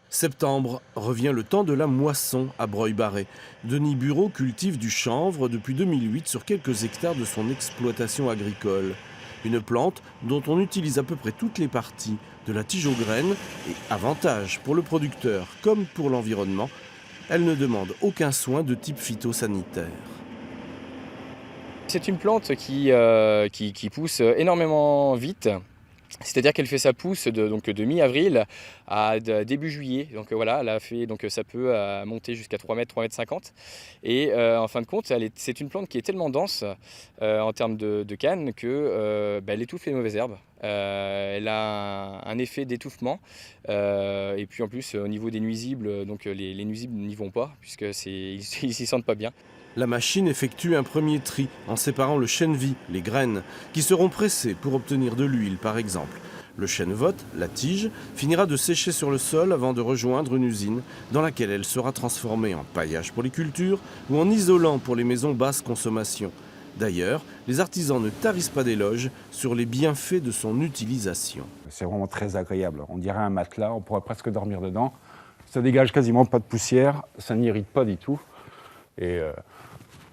Septembre revient le temps de la moisson à Breuil-Barré. Denis Bureau cultive du chanvre depuis 2008 sur quelques hectares de son exploitation agricole. Une plante dont on utilise à peu près toutes les parties, de la tige aux graines, et avantage pour le producteur comme pour l'environnement, elle ne demande aucun soin de type phytosanitaire. C'est une plante qui pousse énormément vite. C'est-à-dire qu'elle fait sa pousse de mi-avril à début juillet. Donc voilà, elle a fait, donc ça peut monter jusqu'à 3 mètres, 3 mètres 50. Et en fin de compte, c'est une plante qui est tellement dense en termes de canne que elle étouffe les mauvaises herbes. Elle a un effet d'étouffement. Et puis en plus, au niveau des nuisibles, donc les nuisibles n'y vont pas, puisque ils s'y sentent pas bien. La machine effectue un premier tri en séparant le chènevis, les graines, qui seront pressées pour obtenir de l'huile par exemple. Le chènevote, la tige, finira de sécher sur le sol avant de rejoindre une usine dans laquelle elle sera transformée en paillage pour les cultures ou en isolant pour les maisons basse consommation. D'ailleurs, les artisans ne tarissent pas d'éloges sur les bienfaits de son utilisation. C'est vraiment très agréable. On dirait un matelas, on pourrait presque dormir dedans. Ça dégage quasiment pas de poussière, ça n'irrite pas du tout. Et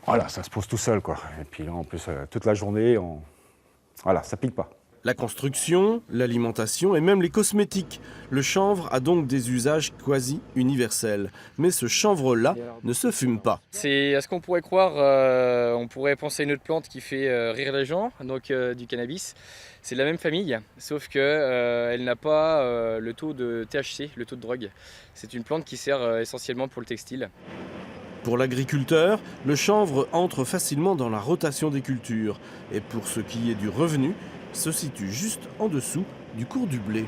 voilà, ça se pose tout seul, quoi. Et puis là, en plus, toute la journée, voilà, ça pique pas. La construction, l'alimentation et même les cosmétiques. Le chanvre a donc des usages quasi universels. Mais ce chanvre-là ne se fume pas. C'est à ce qu'on pourrait croire, on pourrait penser à une autre plante qui fait rire les gens, donc du cannabis. C'est de la même famille, sauf qu'elle n'a pas le taux de THC, le taux de drogue. C'est une plante qui sert essentiellement pour le textile. Pour l'agriculteur, le chanvre entre facilement dans la rotation des cultures. Et pour ce qui est du revenu, se situe juste en dessous du cours du blé.